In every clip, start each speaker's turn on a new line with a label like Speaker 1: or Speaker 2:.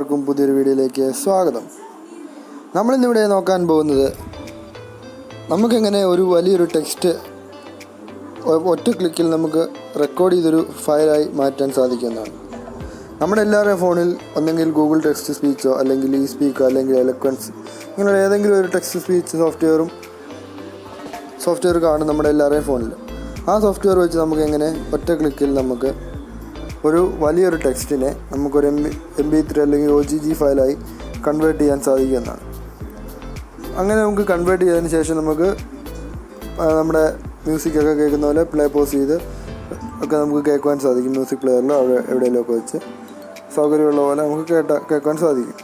Speaker 1: എല്ലാവർക്കും പുതിയൊരു വീഡിയോയിലേക്ക് സ്വാഗതം. നമ്മളിന്നിവിടെ നോക്കാൻ പോകുന്നത് നമുക്കെങ്ങനെ ഒരു വലിയൊരു ടെക്സ്റ്റ് ഒറ്റ ക്ലിക്കിൽ നമുക്ക് റെക്കോർഡ് ചെയ്തൊരു ഫയലായി മാറ്റാൻ സാധിക്കുന്നതാണ്. നമ്മുടെ എല്ലാവരുടെയും ഫോണിൽ ഒന്നെങ്കിൽ ഗൂഗിൾ ടെക്സ്റ്റ് സ്പീച്ചോ അല്ലെങ്കിൽ ഈ സ്പീക്കോ അല്ലെങ്കിൽ എലക്വൻസ് ഇങ്ങനെ ഏതെങ്കിലും ഒരു ടെക്സ്റ്റ് സ്പീച്ച് സോഫ്റ്റ്വെയർ കാണും നമ്മുടെ എല്ലാവരുടെയും ഫോണിൽ. ആ സോഫ്റ്റ്വെയർ വെച്ച് നമുക്ക് എങ്ങനെ ഒറ്റ ക്ലിക്കിൽ നമുക്ക് ഒരു വലിയൊരു ടെക്സ്റ്റിനെ നമുക്കൊരു MP3 അല്ലെങ്കിൽ OGG ഫയലായി കൺവേർട്ട് ചെയ്യാൻ സാധിക്കുന്നതാണ്. അങ്ങനെ നമുക്ക് കൺവേർട്ട് ചെയ്തതിന് ശേഷം നമുക്ക് നമ്മുടെ മ്യൂസിക്കൊക്കെ കേൾക്കുന്ന പോലെ പ്ലേ പോസ് ചെയ്ത് ഒക്കെ നമുക്ക് കേൾക്കുവാൻ സാധിക്കും. മ്യൂസിക് പ്ലെയറിലോ എവിടെയെങ്കിലുമൊക്കെ വെച്ച് സൗകര്യമുള്ള പോലെ നമുക്ക് കേൾക്കുവാൻ സാധിക്കും.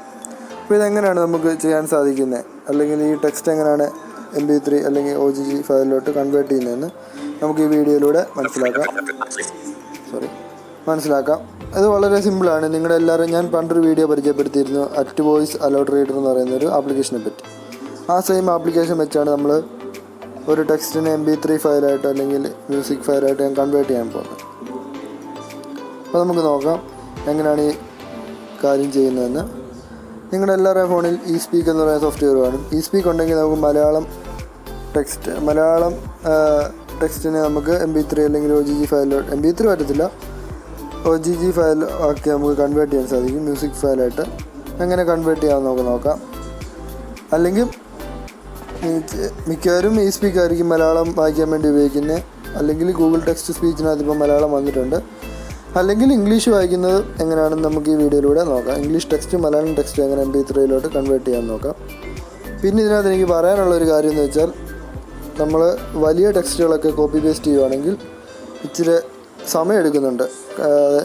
Speaker 1: അപ്പോൾ ഇതെങ്ങനെയാണ് നമുക്ക് ചെയ്യാൻ സാധിക്കുന്നത്, അല്ലെങ്കിൽ ഈ ടെക്സ്റ്റ് എങ്ങനെയാണ് MP3 അല്ലെങ്കിൽ OGG ഫയലിലോട്ട് കൺവേർട്ട് ചെയ്യുന്നതെന്ന് നമുക്ക് ഈ വീഡിയോയിലൂടെ മനസ്സിലാക്കാം. അത് വളരെ സിമ്പിളാണ്. നിങ്ങളെല്ലാവരും ഞാൻ പണ്ടൊരു വീഡിയോ പരിചയപ്പെടുത്തിയിരുന്നു വോയിസ് അലൗഡ് റീഡർ എന്ന് പറയുന്നൊരു ആപ്ലിക്കേഷനെ പറ്റി. ആ സെയിം ആപ്ലിക്കേഷൻ വെച്ചാണ് നമ്മൾ ഒരു ടെക്സ്റ്റിനെ MP3 ഫയലായിട്ട് അല്ലെങ്കിൽ മ്യൂസിക് ഫയലായിട്ട് ഞാൻ കൺവേർട്ട് ചെയ്യാൻ പോകുന്നത്. അപ്പോൾ നമുക്ക് നോക്കാം എങ്ങനെയാണ് ഈ കാര്യം ചെയ്യുന്നതെന്ന്. നിങ്ങളുടെ എല്ലാവരുടെയും ഫോണിൽ ഈ സ്പീക്ക് എന്ന് പറയുന്ന സോഫ്റ്റ്വെയർ കാണും. ഈ സ്പീക്ക് ഉണ്ടെങ്കിൽ നമുക്ക് മലയാളം ടെക്സ്റ്റിനെ നമുക്ക് MP3 അല്ലെങ്കിൽ OGG ഫയലിലോട്ട്, MP3 പറ്റത്തില്ല, OGG ഫയൽ ആക്കി നമുക്ക് കൺവേർട്ട് ചെയ്യാൻ സാധിക്കും മ്യൂസിക് ഫയലായിട്ട്. എങ്ങനെ കൺവേർട്ട് ചെയ്യാമെന്ന് നമുക്ക് നോക്കാം. അല്ലെങ്കിൽ മിക്കവരും ഈ സ്പീക്കായിരിക്കും മലയാളം വായിക്കാൻ വേണ്ടി ഉപയോഗിക്കുന്നത്. അല്ലെങ്കിൽ ഗൂഗിൾ ടെക്സ്റ്റ് സ്പീച്ചിനകത്ത് ഇപ്പോൾ മലയാളം വന്നിട്ടുണ്ട്. അല്ലെങ്കിൽ ഇംഗ്ലീഷ് വായിക്കുന്നത് എങ്ങനെയാണെന്ന് നമുക്ക് ഈ വീഡിയോയിലൂടെ നോക്കാം. ഇംഗ്ലീഷ് ടെക്സ്റ്റ് മലയാളം ടെക്സ്റ്റ് എങ്ങനെ MP3 കൺവേർട്ട് ചെയ്യാൻ നോക്കാം. പിന്നെ ഇതിനകത്ത് എനിക്ക് പറയാനുള്ളൊരു കാര്യം എന്ന് വെച്ചാൽ, നമ്മൾ വലിയ ടെക്സ്റ്റുകളൊക്കെ കോപ്പി പേസ്റ്റ് ചെയ്യുവാണെങ്കിൽ ഇച്ചിരി സമയം എടുക്കുന്നുണ്ട്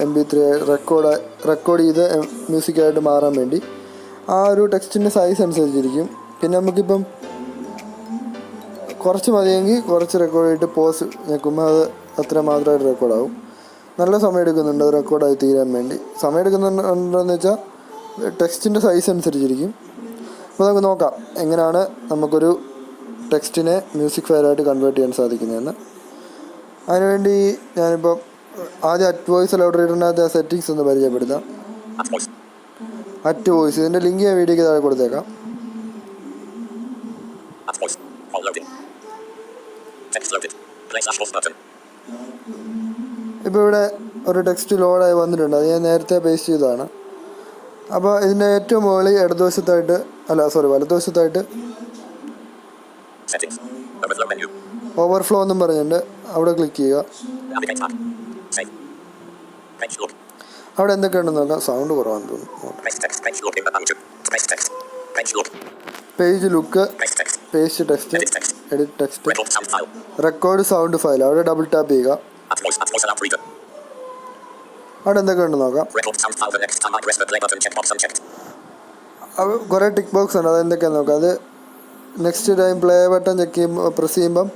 Speaker 1: MP3 റെക്കോർഡ് ചെയ്ത് മ്യൂസിക്കായിട്ട് മാറാൻ വേണ്ടി. ആ ഒരു ടെക്സ്റ്റിൻ്റെ സൈസ് അനുസരിച്ചിരിക്കും. പിന്നെ നമുക്കിപ്പം കുറച്ച് മതിയെങ്കിൽ കുറച്ച് റെക്കോർഡ് ചെയ്തിട്ട് പോസ് ഞെക്കുമ്പോൾ അത് അത്ര മാത്രമായിട്ട് റെക്കോർഡാവും. നല്ല സമയം എടുക്കുന്നുണ്ട് അത് റെക്കോർഡായി തീരാൻ വേണ്ടി. സമയം എടുക്കുന്നുണ്ടെന്ന് വെച്ചാൽ ടെക്സ്റ്റിൻ്റെ സൈസ് അനുസരിച്ചിരിക്കും. അപ്പോൾ നമുക്ക് നോക്കാം എങ്ങനെയാണ് നമുക്കൊരു ടെക്സ്റ്റിനെ മ്യൂസിക് ഫയലായിട്ട് കൺവേർട്ട് ചെയ്യാൻ സാധിക്കുന്നതെന്ന്. അതിനുവേണ്ടി ഞാനിപ്പം ആദ്യം വോയിസ് അലൗഡ് റീഡറിനകത്ത് സെറ്റിങ്സ് ഒന്ന് പരിചയപ്പെടുത്താം. വോയിസ് ഇതിൻ്റെ ലിങ്ക് ഞാൻ വീഡിയോയ്ക്ക് താഴെ കൊടുത്തേക്കാം. ഇപ്പോൾ ഇവിടെ ഒരു ടെക്സ്റ്റ് ലോഡായി വന്നിട്ടുണ്ട്. അത് ഞാൻ നേരത്തെ പേസ്റ്റ് ചെയ്തതാണ്. അപ്പോൾ ഇതിൻ്റെ ഏറ്റവും മുകളിൽ വലതുവശത്തായിട്ട് ഓവർഫ്ലോ എന്നും പറഞ്ഞിട്ടുണ്ട്. അവിടെ ക്ലിക്ക് ചെയ്യുക. അവിടെ എന്തൊക്കെയുണ്ടെന്ന് നോക്കാം. സൗണ്ട് കുറവാണെന്ന് തോന്നുന്നു. Page look, paste text, edit text, record sound file. അവിടെ ഡബിൾ ടാപ്പ് ചെയ്യുക. അവിടെ എന്തൊക്കെയുണ്ടെന്ന് നോക്കാം. കുറേ ടിക്ക് ബോക്സ് ഉണ്ട്. അതെന്തൊക്കെയാണെന്ന് നോക്കാം. അത് next time play button press ചെയ്യുമ്പം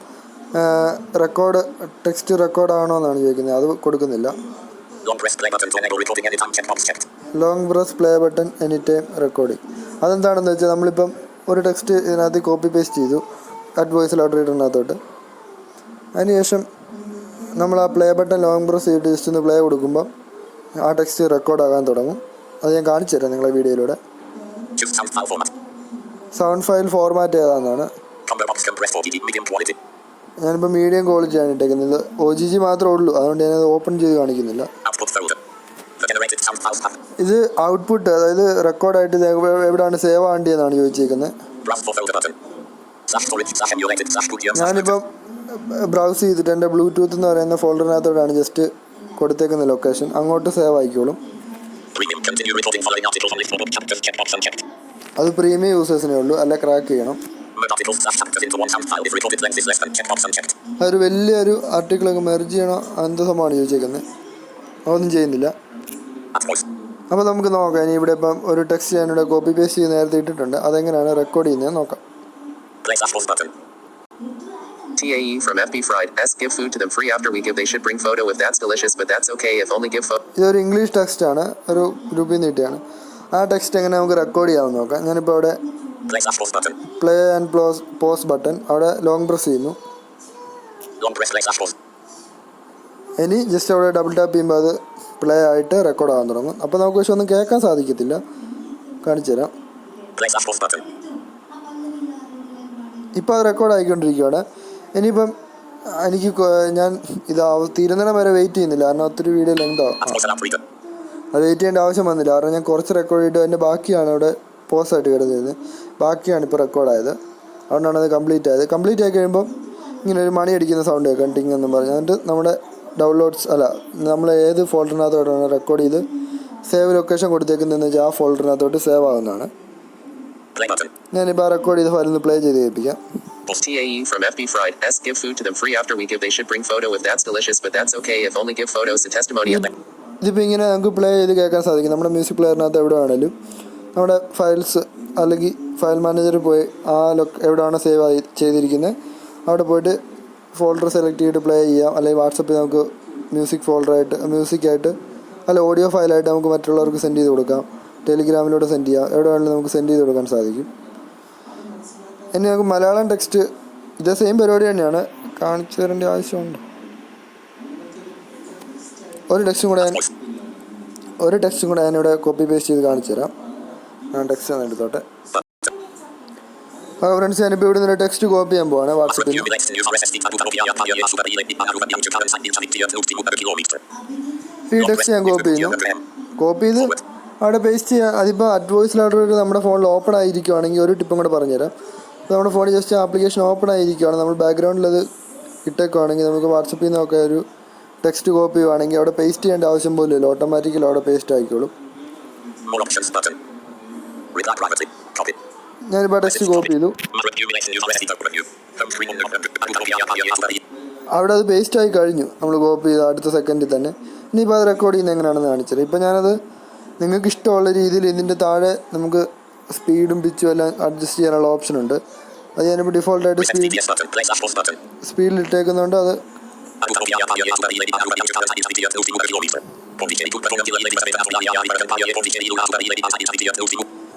Speaker 1: ടെക്സ്റ്റ് റെക്കോർഡ് ആണോ എന്നാണ് ചോദിക്കുന്നത്. അത് കൊടുക്കുന്നില്ല. Long press play button any time recording. അതെന്താണെന്ന് വെച്ചാൽ, നമ്മളിപ്പം ഒരു ടെക്സ്റ്റ് ഇതിനകത്ത് കോപ്പി പേസ്റ്റ് ചെയ്തു വോയിസ് അലൗഡ് റീഡറിനകത്തോട്ട്. അതിനുശേഷം നമ്മൾ ആ പ്ലേ ബട്ടൺ ലോങ് പ്രസ് ചെയ്തിട്ട് ജസ്റ്റ് ഒന്ന് പ്ലേ കൊടുക്കുമ്പോൾ ആ ടെക്സ്റ്റ് റെക്കോർഡാകാൻ തുടങ്ങും. അത് ഞാൻ കാണിച്ചു തരാം നിങ്ങളെ വീഡിയോയിലൂടെ. സൗണ്ട് ഫയൽ ഫോർമാറ്റ് ഏതാണെന്നാണ്. ഞാനിപ്പോൾ മീഡിയം ക്വാളിറ്റിയാണ് ഇട്ടേക്കുന്നത്. OGG മാത്രമേ ഉള്ളൂ, അതുകൊണ്ട് ഞാനത് ഓപ്പൺ ചെയ്ത് കാണിക്കുന്നില്ല. ഇത് ഔട്ട്പുട്ട്, അതായത് റെക്കോർഡായിട്ട് എവിടെയാണ് സേവ് ആവേണ്ടതെന്നാണ് ചോദിച്ചേക്കുന്നത്. ഞാനിപ്പം ബ്രൗസ് ചെയ്തിട്ട് എൻ്റെ ബ്ലൂടൂത്ത് എന്ന് പറയുന്ന ഫോൾഡറിനകത്തോടാണ് ജസ്റ്റ് കൊടുത്തേക്കുന്ന ലൊക്കേഷൻ. അങ്ങോട്ട് സേവ് ആയിക്കോളും. അത് പ്രീമിയം യൂസേഴ്സിനേ ഉള്ളൂ, അല്ല ക്രാക്ക് ചെയ്യണം. അതൊരു വലിയൊരു ആർട്ടിക്കിളൊക്കെ മെർജ് ചെയ്യണോ എന്ത് സംഭവമാണ് ചോദിച്ചേക്കുന്നത്. അതൊന്നും ചെയ്യുന്നില്ല. അപ്പോൾ നമുക്ക് നോക്കാം. ഇനി ഇവിടെ ഇപ്പം ഒരു ടെക്സ്റ്റ് ഞാനിവിടെ കോപ്പി പേസ്റ്റ് ചെയ്ത് നേരത്തെ ഇട്ടിട്ടുണ്ട്. അതെങ്ങനെയാണ് റെക്കോർഡ് ചെയ്യുന്നത് നോക്കാം.
Speaker 2: TAE from FB Fried. Ask give food to them free after we give. They should bring photo if that's delicious, but that's okay if only give photo.
Speaker 1: ഇതൊരു English ടെക്സ്റ്റാണ്, ഒരു ഗ്രൂപ്പിൽ നിന്ന് കിട്ടിയാണ്. ആ ടെക്സ്റ്റ് എങ്ങനെ നമുക്ക് റെക്കോർഡ് ചെയ്യാമെന്ന് നോക്കാം. ഞാനിപ്പോൾ അവിടെ പ്ലേ ആൻഡ് പോസ് ബട്ടൺ അവിടെ ലോങ് പ്രസ് ചെയ്യുന്നു. ഇനി ജസ്റ്റ് അവിടെ ഡബിൾ ടാപ്പ് ചെയ്യുമ്പോൾ അത് പ്ലേ ആയിട്ട് റെക്കോർഡ് ആകാൻ തുടങ്ങും. അപ്പോൾ നമുക്ക് പക്ഷെ ഒന്നും കേൾക്കാൻ സാധിക്കത്തില്ല. കാണിച്ചു തരാം. ഇപ്പോൾ അത് റെക്കോർഡ് ആയിക്കൊണ്ടിരിക്കുകയാണ്. ഇനിയിപ്പം എനിക്ക് ഞാൻ ഇത് തീരുന്നിടം വരെ വെയിറ്റ് ചെയ്യുന്നില്ല, കാരണം ഒത്തിരി വീഡിയോ ലെങ്താവും. അത് വെയിറ്റ് ചെയ്യേണ്ട ആവശ്യം വന്നില്ല, കാരണം ഞാൻ കുറച്ച് റെക്കോർഡ് ചെയ്തിട്ട് അതിൻ്റെ ബാക്കിയാണ് അവിടെ പോസായിട്ട് കിടന്നിരുന്നത്. ബാക്കിയാണ് ഇപ്പോൾ റെക്കോർഡായത്, അതുകൊണ്ടാണ് അത് കംപ്ലീറ്റ് ആയത്. കംപ്ലീറ്റ് ആയി കഴിയുമ്പോൾ ഇങ്ങനെ ഒരു മണി അടിക്കുന്ന സൗണ്ട് കേൾക്കാം, ടിങ് എന്നും പറഞ്ഞ്. എന്നിട്ട് നമ്മുടെ ഡൗൺലോഡ്സ് നമ്മൾ ഏത് ഫോൾഡറിനകത്തോട്ടാണ് റെക്കോർഡ് ചെയ്ത് സേവ് ലൊക്കേഷൻ കൊടുത്തേക്കുന്നതെന്ന് വെച്ചാൽ ആ ഫോൾഡറിനകത്തോട്ട് സേവ് ആകുന്നതാണ്. ഞാനിപ്പോൾ ആ റെക്കോർഡ് ചെയ്ത് ഫയൽ ഒന്ന് പ്ലേ ചെയ്ത് കേൾപ്പിക്കാം.
Speaker 2: TAE from FB Fried. S give food to them free after we give. They should bring photo if that's delicious, but that's okay if only give photos to testimonial.
Speaker 1: ഇതിപ്പോൾ ഇങ്ങനെ നമുക്ക് play ചെയ്ത് കേൾക്കാൻ സാധിക്കും. നമ്മുടെ music പ്ലെയറിനകത്ത് എവിടെ വേണേലും നമ്മുടെ ഫയൽസ് അല്ലെങ്കിൽ ഫയൽ മാനേജറിൽ പോയി ആ എവിടെയാണോ സേവ് ചെയ്തിരിക്കുന്നത് അവിടെ പോയിട്ട് ഫോൾഡർ സെലക്ട് ചെയ്തിട്ട് പ്ലേ ചെയ്യാം. അല്ലെങ്കിൽ വാട്സപ്പിൽ നമുക്ക് മ്യൂസിക്കായിട്ട് അല്ല ഓഡിയോ ഫയലായിട്ട് നമുക്ക് മറ്റുള്ളവർക്ക് സെൻഡ് ചെയ്ത് കൊടുക്കാം. ടെലിഗ്രാമിലൂടെ സെൻഡ് ചെയ്യാം. എവിടെ വേണമെങ്കിലും നമുക്ക് സെൻഡ് ചെയ്ത് കൊടുക്കാൻ സാധിക്കും. ഇനി നമുക്ക് മലയാളം ടെക്സ്റ്റ് ഇതേ സെയിം പരിപാടി തന്നെയാണ്, കാണിച്ചു തരേണ്ട ആവശ്യമുണ്ട്. ഒരു ടെക്സ്റ്റും കൂടെ ഞാനിവിടെ കോപ്പി പേസ്റ്റ് ചെയ്ത് കാണിച്ചു തരാം. ഞാൻ ടെക്സ്റ്റ് ഒന്ന് എടുത്തോട്ടെ. അപ്പോൾ ഫ്രണ്ട്സ്, ഞാനിപ്പോൾ ഇവിടെ നിന്ന് ടെക്സ്റ്റ് കോപ്പി ചെയ്യാൻ പോവാണ് വാട്സപ്പിൽ. ഈ ടെക്സ്റ്റ് ഞാൻ കോപ്പി ചെയ്ത് അവിടെ പേസ്റ്റ് ചെയ്യാം. അതിപ്പോൾ വോയിസ് ലെറ്റർ നമ്മുടെ ഫോണിൽ ഓപ്പൺ ആയിരിക്കുവാണെങ്കിൽ ഒരു ടിപ്പും കൂടെ പറഞ്ഞുതരാം. നമ്മുടെ ഫോണിൽ ജസ്റ്റ് ആപ്ലിക്കേഷൻ ഓപ്പൺ ആയിരിക്കുകയാണ്, നമ്മൾ ബാക്ക്ഗ്രൗണ്ടിൽ അത് ഇട്ടേക്കുവാണെങ്കിൽ നമുക്ക് വാട്സപ്പിൽ നിന്നൊക്കെ ഒരു ടെക്സ്റ്റ് കോപ്പി ചെയ്യുവാണെങ്കിൽ അവിടെ പേസ്റ്റ് ചെയ്യേണ്ട ആവശ്യം പോലും ഇല്ല, ഓട്ടോമാറ്റിക്കലി അവിടെ പേസ്റ്റ് ആയിക്കോളും. ഞാനിപ്പോൾ ടെക്സ്റ്റ് കോപ്പി ചെയ്തു, അവിടെ അത് പേസ്റ്റ് ആയി കഴിഞ്ഞു. നമ്മൾ കോപ്പി ചെയ്ത അടുത്ത സെക്കൻഡിൽ തന്നെ. ഇനിയിപ്പോൾ അത് റെക്കോർഡ് ചെയ്യുന്നത് എങ്ങനെയാണെന്ന് കാണിച്ചത്. ഇപ്പോൾ ഞാനത് നിങ്ങൾക്ക് ഇഷ്ടമുള്ള രീതിയിൽ ഇതിൻ്റെ താഴെ നമുക്ക് സ്പീഡും പിച്ചും എല്ലാം അഡ്ജസ്റ്റ് ചെയ്യാനുള്ള ഓപ്ഷൻ ഉണ്ട്. അത് ഞാനിപ്പോൾ ഡിഫോൾട്ടായിട്ട് സ്പീഡിൽ ഇട്ടേക്കുന്നുണ്ട്. അത്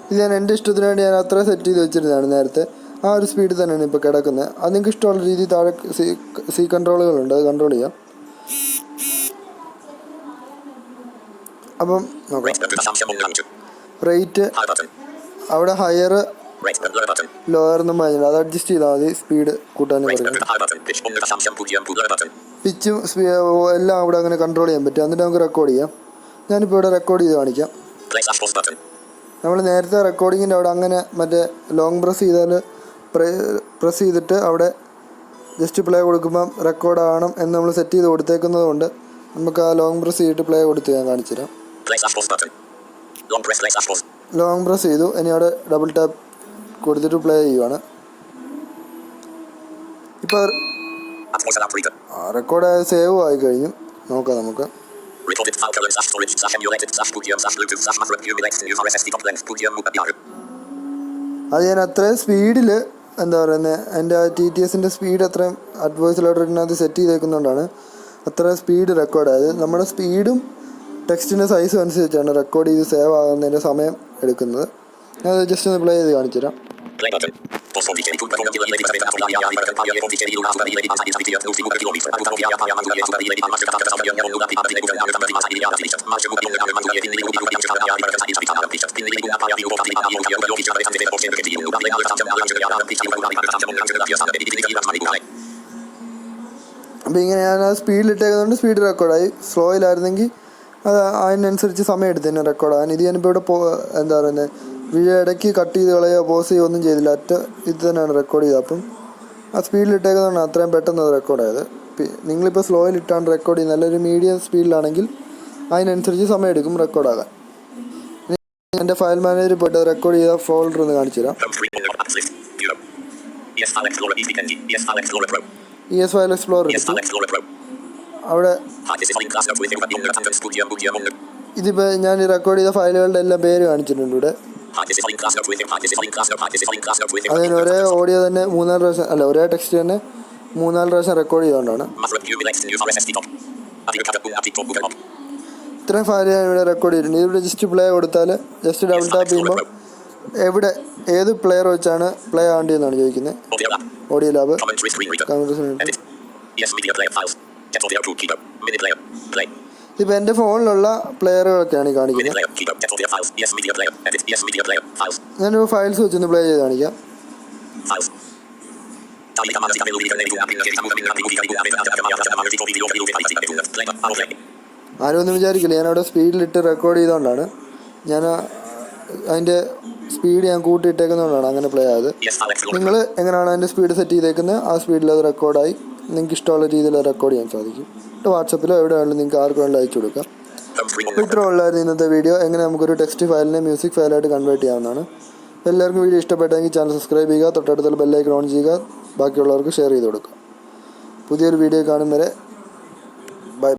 Speaker 1: ഇത് ഞാൻ എൻ്റെ ഇഷ്ടത്തിന് വേണ്ടി ഞാൻ അത്ര സെറ്റ് ചെയ്ത് വെച്ചിരുന്നതാണ് നേരത്തെ. ആ ഒരു സ്പീഡിൽ തന്നെയാണ് ഇപ്പോൾ കിടക്കുന്നത്. അത് നിങ്ങൾക്ക് ഇഷ്ടമുള്ള രീതിയിൽ താഴെ സി കൺട്രോളുകളുണ്ട്, അത് കൺട്രോൾ ചെയ്യാം. അപ്പം നോക്കാം. റേറ്റ് അവിടെ ഹയർ ലോയർ എന്നും പറഞ്ഞില്ല, അത് അഡ്ജസ്റ്റ് ചെയ്താൽ മതി. സ്പീഡ് കൂട്ടാൻ പറയും. പിച്ചും എല്ലാം അവിടെ അങ്ങനെ കൺട്രോൾ ചെയ്യാൻ പറ്റും. എന്നിട്ട് നമുക്ക് റെക്കോർഡ് ചെയ്യാം. ഞാനിപ്പോൾ ഇവിടെ റെക്കോർഡ് ചെയ്ത് കാണിക്കാം. നമ്മൾ നേരത്തെ റെക്കോർഡിങ്ങിൻ്റെ അവിടെ അങ്ങനെ മറ്റേ ലോങ് പ്രസ് ചെയ്തിട്ട് അവിടെ ജസ്റ്റ് പ്ലേ കൊടുക്കുമ്പം റെക്കോർഡ് ആവണം എന്ന് നമ്മൾ സെറ്റ് ചെയ്ത് കൊടുത്തേക്കുന്നത് കൊണ്ട് നമുക്ക് ആ ലോങ് പ്രസ് ചെയ്തിട്ട് പ്ലേ കൊടുത്ത് ഞാൻ കാണിച്ചു തരാം. ലോങ് പ്രസ് ചെയ്തു. ഇനി അവിടെ ഡബിൾ ടാപ്പ് കൊടുത്തിട്ട് പ്ലേ ചെയ്യുവാണ്. ഇപ്പോൾ റെക്കോർഡ് സേവ് ആയി കഴിഞ്ഞു. നോക്കാം നമുക്ക്. അത് ഞാൻ അത്രയും സ്പീഡിൽ എന്താ പറയുന്നത്, എൻ്റെ TTSൻ്റെ സ്പീഡ് അത്രയും വോയിസ് ലെറ്ററിനകത്ത് സെറ്റ് ചെയ്തേക്കുന്നതുകൊണ്ടാണ് അത്രയും സ്പീഡ് റെക്കോർഡായത്. നമ്മുടെ സ്പീഡും ടെക്സ്റ്റിൻ്റെ സൈസും അനുസരിച്ചാണ് റെക്കോർഡ് ചെയ്ത് സേവ് ആകുന്നതിൻ്റെ സമയം എടുക്കുന്നത്. ഞാൻ ജസ്റ്റ് ഒന്ന് പ്ലേ ചെയ്ത് കാണിച്ചു തരാം. അപ്പോൾ ഇങ്ങനെ ഞാൻ ആ സ്പീഡിലിട്ടേക്കുന്നതുകൊണ്ട് സ്പീഡ് റെക്കോർഡായി. സ്ലോയിലായിരുന്നെങ്കിൽ അത് അതിനനുസരിച്ച് സമയം എടുത്ത് തന്നെ റെക്കോർഡാകാൻ. ഇത് ഞാനിപ്പോൾ ഇവിടെ എന്താ പറയുന്നത്, വീഡിയോ ഇടയ്ക്ക് കട്ട് ചെയ്ത് കളയോ പോസ് ചെയ്യുകയോ ഒന്നും ചെയ്തില്ല, ഇത് തന്നെയാണ് റെക്കോർഡ് ചെയ്തത്. അപ്പം ആ സ്പീഡിലിട്ടേക്കുന്നതാണ് അത്രയും പെട്ടെന്ന് അത് റെക്കോർഡായത്. നിങ്ങളിപ്പോൾ സ്ലോയിലിട്ടാണ് റെക്കോർഡ് ചെയ്യുന്നത്, നല്ലൊരു മീഡിയം സ്പീഡിലാണെങ്കിൽ അതിനനുസരിച്ച് സമയം എടുക്കും റെക്കോർഡാകാൻ. എൻ്റെ ഫയൽ മാനേജറിൽ പോയിട്ട് റെക്കോർഡ് ചെയ്ത ഫോൾഡർ ഒന്ന് കാണിച്ചു തരാം. ES ഫയൽ എക്സ്പ്ലോറർ എടുത്തു. അവിടെ ഇതിപ്പോൾ ഞാൻ റെക്കോർഡ് ചെയ്ത ഫയലുകളുടെ എല്ലാം പേര് കാണിച്ചിട്ടുണ്ട് ഇവിടെ. അതിന് ഒരേ ഓഡിയോ തന്നെ 3-4 പ്രാവശ്യം, അല്ല ഒരേ ടെക്സ്റ്റ് തന്നെ 3-4 പ്രാവശ്യം റെക്കോർഡ് ചെയ്തുകൊണ്ടാണ്. ഇത്രയും ഫയൽ ഞാൻ ഇവിടെ റെക്കോർഡ് ചെയ്തിട്ടുണ്ട്. ഇവിടെ ജസ്റ്റ് പ്ലേ കൊടുത്താൽ ജസ്റ്റ് ഡബിൾ ടാപ്പ് ചെയ്യുമ്പോൾ എവിടെ ഏത് പ്ലെയർ വെച്ചാണ് പ്ലേ ആവേണ്ടതെന്നാണ് ചോദിക്കുന്നത്. ഓഡിയോ ലാബ് ഇപ്പോൾ എൻ്റെ ഫോണിലുള്ള പ്ലെയറുകളൊക്കെയാണ് ഈ കാണിക്കുന്നത്.
Speaker 3: Player. Keep up. Get all their files. Yes, media player. Edit. Yes, media player. Files.
Speaker 1: ഞാനിപ്പോൾ ഫയൽസ് വെച്ചൊന്ന് പ്ലേ ചെയ്ത് കാണിക്കാം.
Speaker 3: Files.
Speaker 1: ആരും ഒന്നും വിചാരിക്കില്ല, ഞാനവിടെ സ്പീഡിലിട്ട് റെക്കോർഡ് ചെയ്തുകൊണ്ടാണ്. ഞാൻ അതിൻ്റെ സ്പീഡ് ഞാൻ കൂട്ടിയിട്ടേക്കുന്നതുകൊണ്ടാണ് അങ്ങനെ പ്ലേ ആയത്. നിങ്ങൾ എങ്ങനെയാണ് അതിൻ്റെ സ്പീഡ് സെറ്റ് ചെയ്തേക്കുന്നത് ആ സ്പീഡിൽ അത് റെക്കോർഡായി നിങ്ങൾക്ക് ഇഷ്ടമുള്ള രീതിയിൽ റെക്കോർഡ് ചെയ്യാൻ സാധിക്കും. വാട്സപ്പിലോ എവിടെ വേണമെങ്കിലും നിങ്ങൾക്ക് ആർക്ക് വേണമെങ്കിലും അയച്ചു കൊടുക്കാം. അപ്പോൾ ഇത്ര ഉള്ളായിരുന്നു ഇന്നത്തെ വീഡിയോ. എങ്ങനെ നമുക്കൊരു ടെക്സ്റ്റ് ഫയലിനെ മ്യൂസിക് ഫയലായിട്ട് കൺവേർട്ട് ചെയ്യാവുന്നതാണ്. എല്ലാവർക്കും വീഡിയോ ഇഷ്ടപ്പെട്ടെങ്കിൽ ചാനൽ സബ്സ്ക്രൈബ് ചെയ്യുക, തൊട്ടടുത്തുള്ള ബെല്ലൈക്കൺ ഓൺ ചെയ്യുക, ബാക്കിയുള്ളവർക്ക് ഷെയർ ചെയ്ത് കൊടുക്കുക. പുതിയൊരു വീഡിയോ കാണും വരെ